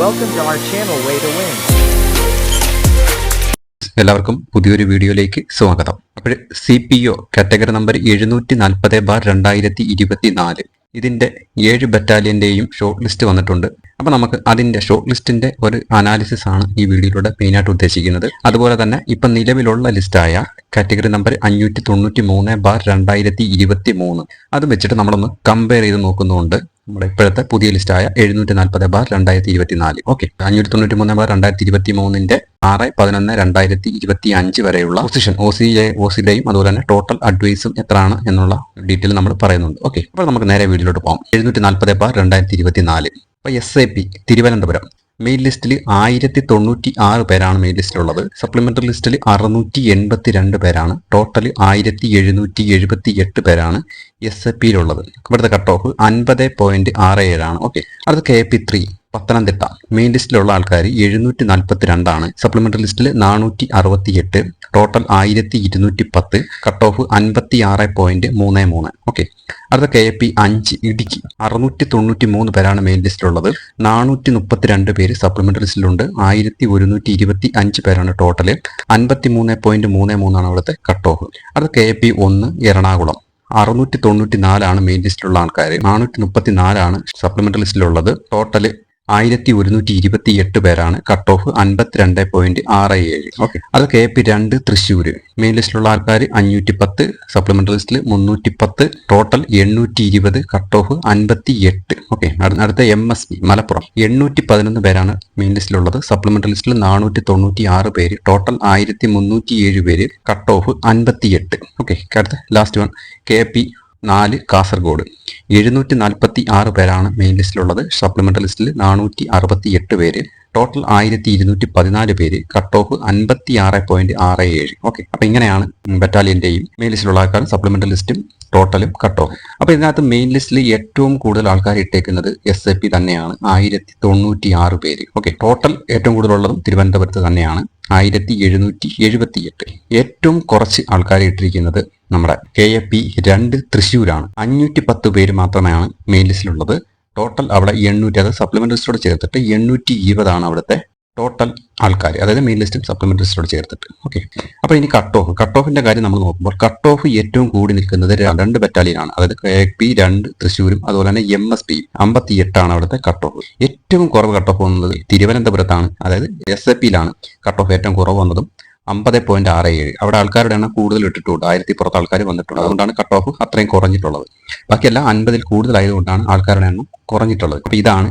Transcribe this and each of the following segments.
Welcome to our channel Way to Win. എല്ലാവർക്കും പുതിയൊരു വീഡിയോയിലേക്ക് സ്വാഗതം. അപ്പോൾ CPO കാറ്റഗറി നമ്പർ 740/2024 ഇതിന്റെ 7 ബറ്റാലിയന്റെയും ഷോർട്ട് ലിസ്റ്റ് വന്നിട്ടുണ്ട്. അപ്പോൾ നമുക്ക് അതിന്റെ ഷോർട്ട് ലിസ്റ്റിന്റെ ഒരു അനാലിസിസ് ആണ് ഈ വീഡിയോയിലൂടെ മെയിനായിട്ട് ഉദ്ദേശിക്കുന്നത്. അതുപോലെ തന്നെ ഇപ്പം നിലവിലുള്ള ലിസ്റ്റായ കാറ്റഗറി നമ്പർ 593/2023 അത് വെച്ചിട്ട് നമ്മളൊന്ന് കമ്പയർ ചെയ്ത് നോക്കുന്നുണ്ട് നമ്മുടെ ഇപ്പോഴത്തെ പുതിയ ലിസ്റ്റായ 740/2024. ഓക്കെ, 593/2023 6/11/2025 വരെയുള്ള പൊസിഷൻ OCയുടെയും അതുപോലെ തന്നെ ടോട്ടൽ അഡ്വൈസും എത്രയാണ് എന്നുള്ള ഡീറ്റെയിൽ നമ്മൾ പറയുന്നുണ്ട്. ഓക്കെ, അപ്പോൾ നമുക്ക് നേരെ വീഡിയോയിലോട്ട് പോകാം. 740/2024. അപ്പോൾ SAP തിരുവനന്തപുരം മെയിൻ ലിസ്റ്റിൽ 1096 പേരാണ് മെയിൻ ലിസ്റ്റിലുള്ളത്. സപ്ലിമെന്ററി ലിസ്റ്റിൽ 682 പേരാണ്. ടോട്ടൽ 1778 പേരാണ് SAPയിലുള്ളത്. ഇവിടുത്തെ കട്ട് ഓഫ് 50.67 ആണ്. ഓക്കെ, അടുത്ത KP3 പത്തനംതിട്ട മെയിൻ ലിസ്റ്റിലുള്ള ആൾക്കാർ 742 ആണ്. സപ്ലിമെന്ററി ലിസ്റ്റിൽ 468, ടോട്ടൽ 1210, കട്ട് ഓഫ് 56.33. ഓക്കെ, അടുത്ത KP5 ഇടുക്കി 693 പേരാണ് മെയിൻ ലിസ്റ്റിലുള്ളത്. 432 പേര് സപ്ലിമെന്ററി ലിസ്റ്റിലുണ്ട്. 1125 പേരാണ് ടോട്ടല്. 53.33 ആണ് അവിടുത്തെ കട്ട് ഓഫ്. അടുത്ത KP1 എറണാകുളം 694 ആണ് മെയിൻ ലിസ്റ്റിലുള്ള ആൾക്കാർ. 434 ആണ് സപ്ലിമെന്ററി ലിസ്റ്റിലുള്ളത്. ടോട്ടല് 1128 പേരാണ്. Cut off 52.67. ഓക്കെ, അത് KP2 തൃശ്ശൂർ മെയിൻ ലിസ്റ്റിലുള്ള ആൾക്കാർ 510, സപ്ലിമെന്ററി ലിസ്റ്റിൽ 310, ടോട്ടൽ 820, കട്ട് ഓഫ് 58. ഓക്കെ, അടുത്ത MSP മലപ്പുറം 811 പേരാണ് മെയിൻ ലിസ്റ്റിലുള്ളത്. സപ്ലിമെന്ററി ലിസ്റ്റിൽ 496 പേര്, ടോട്ടൽ 1307 പേര്, കട്ട് ഓഫ് 58. ഓക്കെ, അടുത്ത ലാസ്റ്റ് വൺ KP4 കാസർഗോഡ് 746 പേരാണ് മെയിൻ ലിസ്റ്റിലുള്ളത്. സപ്ലിമെന്ററി ലിസ്റ്റിൽ 468 പേര്, ടോട്ടൽ 1214 പേര്, കട്ട് ഓഫ് 56.67. ഓക്കെ, അപ്പൊ ഇങ്ങനെയാണ് ബറ്റാലിയന്റെയും മെയിൻ ലിസ്റ്റിലുള്ള ആൾക്കാരും സപ്ലിമെന്ററി ലിസ്റ്റും ടോട്ടലും കട്ട് ഓഫ്. അപ്പൊ ഇതിനകത്ത് മെയിൻ ലിസ്റ്റിൽ ഏറ്റവും കൂടുതൽ ആൾക്കാർ ഇട്ടേക്കുന്നത് SAP തന്നെയാണ്, 1096 പേര്. ഓക്കെ, ടോട്ടൽ ഏറ്റവും കൂടുതലുള്ളതും തിരുവനന്തപുരത്ത് തന്നെയാണ്, 1778. ഏറ്റവും കുറച്ച് ആൾക്കാർ ഇട്ടിരിക്കുന്നത് നമ്മുടെ KP2 തൃശ്ശൂരാണ്. 510 പേര് മാത്രമാണ് മെയിൻ ലിസ്റ്റിലുള്ളത്. ടോട്ടൽ അവിടെ 800, അത് സപ്ലിമെന്ററി ലിസ്റ്റോട് ചേർത്തിട്ട് 820 ആണ് അവിടുത്തെ ടോട്ടൽ ആൾക്കാർ, അതായത് മെയിൻ ലിസ്റ്റും സപ്ലിമെന്ററി ലിസ്റ്റോട് ചേർത്തിട്ട്. ഓക്കെ, അപ്പോൾ ഇനി കട്ട് ഓഫിന്റെ കാര്യം നമ്മൾ നോക്കുമ്പോൾ കട്ട് ഓഫ് ഏറ്റവും കൂടി നിൽക്കുന്നത് 2 ബറ്റാലിയനാണ്, അതായത് KP2 തൃശ്ശൂരും അതുപോലെ തന്നെ MSP 58 ആണ് അവിടുത്തെ കട്ട് ഓഫ്. ഏറ്റവും കുറവ് കട്ട് ഓഫ് വന്നത് തിരുവനന്തപുരത്താണ്, അതായത് SAPയിലാണ് കട്ട് ഓഫ് ഏറ്റവും കുറവ് വന്നതും 50.67. അവിടെ ആൾക്കാരുടെ എണ്ണം കൂടുതൽ ഇട്ടിട്ടുണ്ട്, 1000 പുറത്ത് ആൾക്കാർ വന്നിട്ടുണ്ട്. അതുകൊണ്ടാണ് കട്ട് ഓഫ് അത്രയും കുറഞ്ഞിട്ടുള്ളത്. ബാക്കിയെല്ലാം 50-ൽ കൂടുതലായതുകൊണ്ടാണ് ആൾക്കാരുടെ എണ്ണം കുറഞ്ഞിട്ടുള്ളത്. അപ്പോൾ ഇതാണ്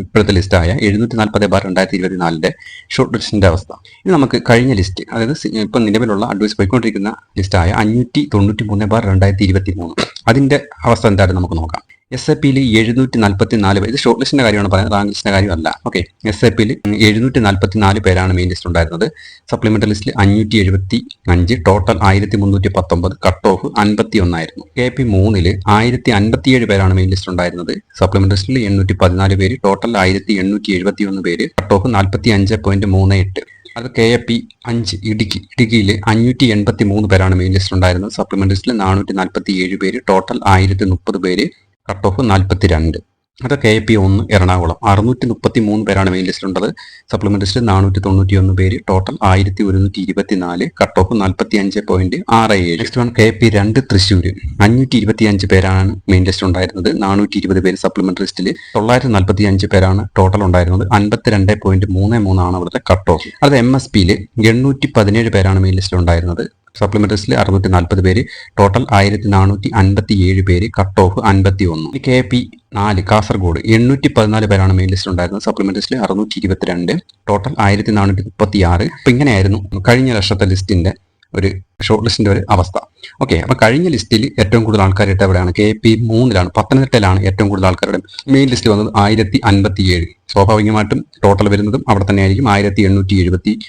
ഇപ്പോഴത്തെ ലിസ്റ്റായ 740/2024 ഷോർട്ട് ലിസ്റ്റിന്റെ അവസ്ഥ. ഇത് നമുക്ക് കഴിഞ്ഞ ലിസ്റ്റ്, അതായത് ഇപ്പം നിലവിലുള്ള അഡ്വൈസ് പോയിക്കൊണ്ടിരിക്കുന്ന ലിസ്റ്റായ 593/2023 അതിന്റെ അവസ്ഥ എന്തായാലും നമുക്ക് നോക്കാം. SAPയിൽ 744, ഇത് ഷോർട്ട് ലിസ്റ്റിന്റെ കാര്യമാണ് പറയുന്നത്, റാങ്ക് ലിസ്റ്റിന്റെ കാര്യമല്ല. ഓക്കെ, SAPയിൽ 744 പേരാണ് മെയിൻ ലിസ്റ്റ് ഉണ്ടായിരുന്നത്. സപ്ലിമെന്ററി ലിസ്റ്റിൽ 575, ടോട്ടൽ 1319, കട്ട് ഓഫ് 51 ആയിരുന്നു. KP3 1057 പേരാണ് മെയിൻ ലിസ്റ്റ് ഉണ്ടായിരുന്നത്. സപ്ലിമെന്ററി ലിസ്റ്റിൽ 814 പേര്, ടോട്ടൽ 1871 പേര്, കട്ട് ഓഫ് 45.38. അത് KP5 ഇടുക്കിയിൽ 583 പേരാണ് മെയിൻ ലിസ്റ്റ് ഉണ്ടായിരുന്നത്. സപ്ലിമെന്ററി ലിസ്റ്റിൽ 447 പേര്, ടോട്ടൽ 1030 പേര്, കട്ട് ഓഫ് 42. അത് KP1 എറണാകുളം 633 പേരാണ് മെയിൻ ലിസ്റ്റിലുള്ളത്. സപ്ലിമെന്ററി ലിസ്റ്റിൽ 491 പേര്, total 1124, cut off 45.67. Next one KP2 Thrissur 525 പേരാണ് മെയിൻ ലിസ്റ്റ് ഉണ്ടായിരുന്നത്. 420 പേര് സപ്ലിമെന്ററി ലിസ്റ്റിൽ, 945 പേരാണ് ടോട്ടൽ ഉണ്ടായിരുന്നത്. 52.33 ആണ് അവിടുത്തെ കട്ട് ഓഫ്. അത് MSPയിൽ 817 പേരാണ് മെയിൻ ലിസ്റ്റിൽ ഉണ്ടായിരുന്നത്. സപ്ലിമെന്ററി ലിസ്റ്റിൽ 640 പേര്, ടോട്ടൽ 1457 പേര്, കട്ട് ഓഫ് 51. KP4 കാസർഗോഡ് 814 പേരാണ് മെയിൻ ലിസ്റ്റ് ഉണ്ടായിരുന്നത്. സപ്ലിമെന്ററി ലിസ്റ്റിൽ 622, ടോട്ടൽ 1446. അപ്പൊ ഇങ്ങനെയായിരുന്നു കഴിഞ്ഞ വർഷത്തെ ലിസ്റ്റിന്റെ ഒരു ഷോർട്ട് ലിസ്റ്റിന്റെ ഒരു അവസ്ഥ. ഓക്കെ, അപ്പൊ കഴിഞ്ഞ ലിസ്റ്റിൽ ഏറ്റവും കൂടുതൽ ആൾക്കാർ എവിടെയാണ്? KP3 പത്തനംതിട്ടയിലാണ് ഏറ്റവും കൂടുതൽ ആൾക്കാരുടെ മെയിൻ ലിസ്റ്റ് വന്നത് 1057. സ്വാഭാവികമായിട്ടും ടോട്ടൽ വരുന്നതും അവിടെ തന്നെ ആയിരിക്കും. 1871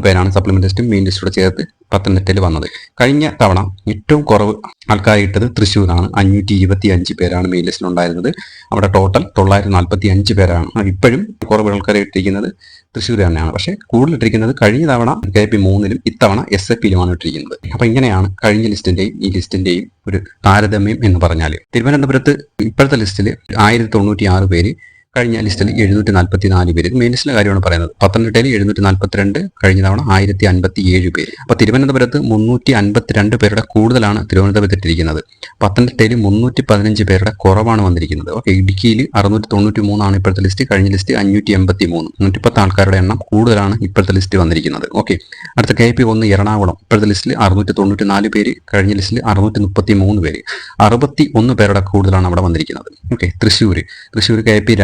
പേരാണ് സപ്ലിമെന്ററി ലിസ്റ്റും മെയിൻ ലിസ്റ്റോട് ചേർത്ത് പത്തനംതിട്ടയിൽ വന്നത്. കഴിഞ്ഞ തവണ ഏറ്റവും കുറവ് ആൾക്കാരിട്ടത് തൃശ്ശൂരാണ്. 525 പേരാണ് മെയിൻ ലിസ്റ്റിൽ ഉണ്ടായിരുന്നത്. അവിടെ ടോട്ടൽ 945 പേരാണ്. ഇപ്പോഴും കുറവ് ആൾക്കാരെ ഇട്ടിരിക്കുന്നത് തൃശ്ശൂർ തന്നെയാണ്. പക്ഷേ കൂടുതൽ ഇട്ടിരിക്കുന്നത് കഴിഞ്ഞ തവണ KP3 ഇത്തവണ SAPയിലുമാണ് ഇട്ടിരിക്കുന്നത്. അപ്പൊ ഇങ്ങനെയാണ് കഴിഞ്ഞ ലിസ്റ്റിന്റെയും ഈ ലിസ്റ്റിന്റെയും ഒരു താരതമ്യം എന്ന് പറഞ്ഞാൽ. തിരുവനന്തപുരത്ത് ഇപ്പോഴത്തെ ലിസ്റ്റിൽ 1096 പേര്, കഴിഞ്ഞ ലിസ്റ്റിൽ 744 പേര്. മെയിൻ ലിസ്റ്റിലെ കാര്യമാണ് പറയുന്നത്. പത്തനംതിട്ടയിൽ 742, കഴിഞ്ഞ തവണ 1057 പേര്. അപ്പോൾ തിരുവനന്തപുരത്ത് 352 പേരുടെ കൂടുതലാണ് തിരുവനന്തപുരത്തിട്ടിരിക്കുന്നത്. പത്തനംതിട്ടയിൽ 315 പേരുടെ കുറവാണ് വന്നിരിക്കുന്നത്. ഓക്കെ, ഇടുക്കിയിൽ 693 ആണ് ഇപ്പോഴത്തെ ലിസ്റ്റ്. കഴിഞ്ഞ ലിസ്റ്റ് 583. 110 ആൾക്കാരുടെ എണ്ണം കൂടുതലാണ് ഇപ്പോഴത്തെ ലിസ്റ്റ് വന്നിരിക്കുന്നത്. ഓക്കെ, അടുത്ത KP1 എറണാകുളം. ഇപ്പോഴത്തെ ലിസ്റ്റിൽ 694 പേര്, കഴിഞ്ഞ ലിസ്റ്റിൽ 633 പേര്. 61 പേരുടെ കൂടുതലാണ് അവിടെ വന്നിരിക്കുന്നത്. ഓക്കെ, തൃശ്ശൂർ KP2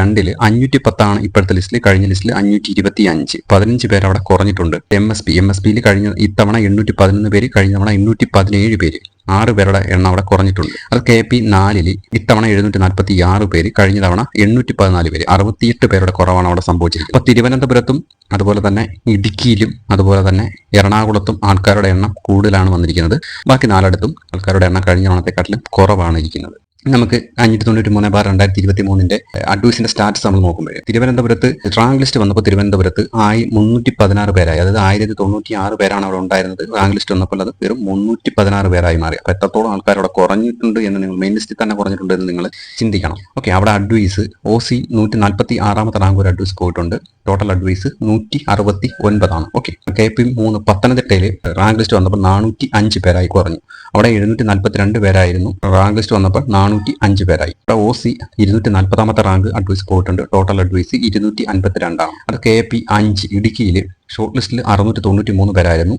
510 ആണ് ഇപ്പോഴത്തെ ലിസ്റ്റിൽ. കഴിഞ്ഞ ലിസ്റ്റിൽ 525. 15 പേര് അവിടെ കുറഞ്ഞിട്ടുണ്ട്. MSPയിൽ കഴിഞ്ഞ ഇത്തവണ 811 പേര്, കഴിഞ്ഞ തവണ 817 പേര്. 6 പേരുടെ എണ്ണം അവിടെ കുറഞ്ഞിട്ടുണ്ട്. അത് KP4 ഇത്തവണ 746 പേര്, കഴിഞ്ഞ തവണ 814 പേര്. 68 പേരുടെ കുറവാണ് അവിടെ സംഭവിച്ചിരിക്കുന്നത്. അപ്പൊ തിരുവനന്തപുരത്തും അതുപോലെ തന്നെ ഇടുക്കിയിലും അതുപോലെ തന്നെ എറണാകുളത്തും ആൾക്കാരുടെ എണ്ണം കൂടുതലാണ് വന്നിരിക്കുന്നത്. ബാക്കി 4 ആൾക്കാരുടെ എണ്ണം കഴിഞ്ഞ തവണത്തെക്കാട്ടിലും കുറവാണ് ഇരിക്കുന്നത്. നമുക്ക് 593/2023 അഡ്വൈസിന്റെ സ്റ്റാറ്റസ് നമ്മൾ നോക്കുമ്പോൾ തിരുവനന്തപുരത്ത് റാങ്ക് ലിസ്റ്റ് വന്നപ്പോൾ തിരുവനന്തപുരത്ത് 316 പേരായി. അതായത് 1096 പേരാണ് അവിടെ ഉണ്ടായിരുന്നത്. റാങ്ക് ലിസ്റ്റ് വന്നപ്പോൾ അത് വെറും 316 പേരായി മാറി. അപ്പോൾ എത്രത്തോളം ആൾക്കാർ അവിടെ കുറഞ്ഞിട്ടുണ്ട് എന്ന് നിങ്ങൾ മെയിൻ ലിസ്റ്റിൽ തന്നെ കുറഞ്ഞിട്ടുണ്ട് എന്ന് നിങ്ങൾ ചിന്തിക്കണം. ഓക്കെ, അവിടെ അഡ്വൈസ് OC 146ാമത്തെ റാങ്ക് ഒരു അഡ്വൈസ് പോയിട്ടുണ്ട്. ടോട്ടൽ അഡ്വൈസ് 169 ആണ്. ഓക്കെ, KP3 പത്തനംതിട്ടയിൽ റാങ്ക് ലിസ്റ്റ് വന്നപ്പോൾ 405 പേരായി കുറഞ്ഞു. അവിടെ 742 പേരായിരുന്നു. റാങ്ക് ലിസ്റ്റ് വന്നപ്പോൾ 405 പേരായി. ഇവിടെ OC 240ാമത്തെ റാങ്ക് അഡ്വൈസ് പോയിട്ടുണ്ട്. ടോട്ടൽ അഡ്വൈസ് 252 ആണ്. അത് KP5 ഇടുക്കിയിൽ ഷോർട്ട് ലിസ്റ്റിൽ 693 പേരായിരുന്നു.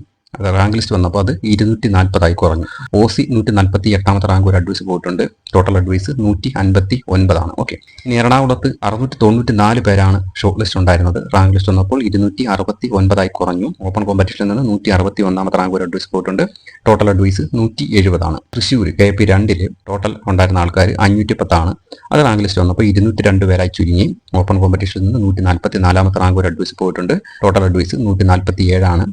റാങ്ക് ലിസ്റ്റ് വന്നപ്പോൾ അത് 240 കുറഞ്ഞു. OC 148ാമത്തെ റാങ്ക് ഒരു അഡ്വൈസ് പോയിട്ടുണ്ട്. ടോട്ടൽ അഡ്വൈസ് 159 ആണ്. ഓക്കെ, ഇനി എറണാകുളത്ത് 694 പേരാണ് ഷോർട്ട് ലിസ്റ്റ് ഉണ്ടായിരുന്നത്. റാങ്ക് ലിസ്റ്റ് വന്നപ്പോൾ 269 കുറഞ്ഞു. ഓപ്പൺ കോമ്പറ്റീഷനിൽ നിന്ന് 161ാമത്തെ റാങ്ക് ഒരു അഡ്വൈസ് പോയിട്ടുണ്ട്. ടോട്ടൽ അഡ്വൈസ് 170 ആണ്. തൃശ്ശൂർ KP2 ടോട്ടൽ ഉണ്ടായിരുന്ന ആൾക്കാർ 510 ആണ്. അത് റാങ്ക് ലിസ്റ്റ് വന്നപ്പോൾ 202 പേരായി ചുരുങ്ങി. ഓപ്പൺ കോമ്പറ്റീഷനിൽ നിന്ന് 144ാമത്തെ റാങ്ക് ഒരു അഡ്വൈസ് പോയിട്ടുണ്ട്. ടോട്ടൽ അഡ്വൈസ് 147 ആണ്.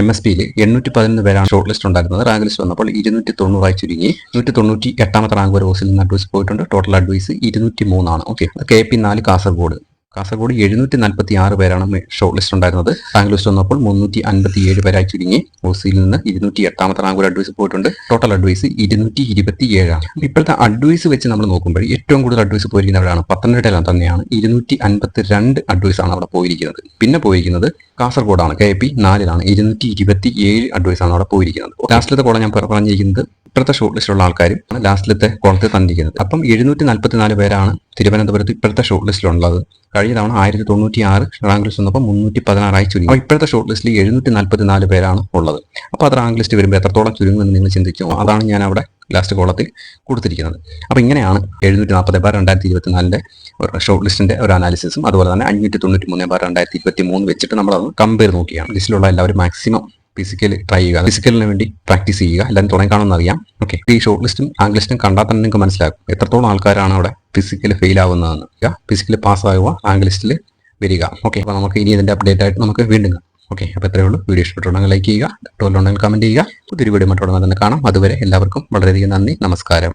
MSPയിൽ 811 പേരാണ് ഷോർട്ട് ലിസ്റ്റ് ഉണ്ടായിരുന്നത്. റാങ്ക് ലിസ്റ്റ് വന്നപ്പോൾ 290 ചുരുങ്ങി. 198ാമത്തെ റാങ്ക് വരെ OCയിൽ നിന്ന് അഡ്വൈസ് പോയിട്ടുണ്ട്. ടോട്ടൽ അഡ്വൈസ് 203 ആണ്. ഓക്കെ, KP4 കാസർഗോഡ് 746 പേരാണ് ഷോർട്ട് ലിസ്റ്റ് ഉണ്ടായിരുന്നത്. റാങ്ക് ലിസ്റ്റ് വന്നപ്പോൾ 357 പേരായി ചുരുങ്ങി. OCയിൽ നിന്ന് 208ാമത്തെ റാങ്ക് ഒരു അഡ്വൈസ് പോയിട്ടുണ്ട്. ടോട്ടൽ അഡ്വൈസ് 227 ആണ്. ഇപ്പോഴത്തെ അഡ്വൈസ് വെച്ച് നമ്മൾ നോക്കുമ്പോൾ ഏറ്റവും കൂടുതൽ അഡ്വൈസ് പോയിരിക്കുന്നവരാണ് പത്തനംതിട്ടയിൽ തന്നെയാണ്. 252 അഡ്വൈസ് ആണ് അവിടെ പോയിരിക്കുന്നത്. പിന്നെ പോയിരിക്കുന്നത് കാസർഗോഡാണ്. KP4 227 അഡ്വൈസ് ആണ് അവിടെ പോയിരിക്കുന്നത്. ലാസ്റ്റിലത്തെ കോളം ഞാൻ പറഞ്ഞിരിക്കുന്നത് ഇപ്പോഴത്തെ ഷോർട്ട് ലിസ്റ്റിലുള്ള ആൾക്കാരും ലാസ്റ്റിലത്തെ കോളത്തിൽ തന്നിരിക്കുന്നത്. അപ്പം 744 പേരാണ് തിരുവനന്തപുരത്ത് ഇപ്പോഴത്തെ ഷോർട്ട് ലിസ്റ്റിലുള്ളത്. കഴിഞ്ഞ തവണ 1096 റാങ്ക് ലിസ്റ്റ് വന്നപ്പോൾ 316 ചുരുങ്ങി. അപ്പോൾ ഇപ്പോഴത്തെ ഷോർട്ട് ലിസ്റ്റിൽ 744 പേരാണ് ഉള്ളത്. അപ്പോൾ അത് റാങ്ക് ലിസ്റ്റ് വരുമ്പോൾ എത്രത്തോളം ചുരുങ്ങുമെന്ന് നിങ്ങൾ ചിന്തിച്ചു. അതാണ് ഞാൻ അവിടെ ലാസ്റ്റ് കോളത്തിൽ കൊടുത്തിരിക്കുന്നത്. അപ്പോൾ ഇങ്ങനെയാണ് 740/2024 ഷോർട്ട് ലിസ്റ്റിന്റെ ഒരു അനാലിസിസും അതുപോലെ തന്നെ 593/2023 വെച്ചിട്ട് നമ്മളത് കമ്പയർ നോക്കിയാണ്. ലിസ്റ്റിലുള്ള എല്ലാവരും മാക്സിമം ഫിസിക്കൽ ട്രൈ ചെയ്യുക. ഫിസിക്കലിന് വേണ്ടി പ്രാക്ടീസ് ചെയ്യുക. എല്ലാവരും തുടങ്ങി കാണുമെന്ന് അറിയാം. ഓക്കെ, ഈ ഷോർട്ട് ലിസ്റ്റും റാങ്ക് ലിസ്റ്റും കണ്ടാൽ തന്നെ നിങ്ങൾക്ക് മനസ്സിലാക്കും എത്രത്തോളം ആൾക്കാരാണ് അവിടെ ഫിസിക്കൽ ഫെയിൽ ആവുന്നതെന്ന്. ഫിസിക്കൽ പാസ്സാകുക, റാങ്ക് ലിസ്റ്റിൽ വരിക. ഓക്കെ, അപ്പോൾ നമുക്ക് ഇനി ഇതിന്റെ അപ്ഡേറ്റ് ആയിട്ട് നമുക്ക് വീണ്ടും കാണാം. ഓക്കെ, അപ്പോൾ ഇത്രയേ ഉള്ളൂ. വീഡിയോ ഇഷ്ടപ്പെട്ടുണ്ടെങ്കിൽ ലൈക്ക് ചെയ്യുക, ഡൗട്ടുണ്ടെങ്കിൽ കമന്റ് ചെയ്യുക. പുതിയൊരു വീഡിയോ മറ്റോടെ തന്നെ കാണാം. അതുവരെ എല്ലാവർക്കും വളരെയധികം നന്ദി. നമസ്കാരം.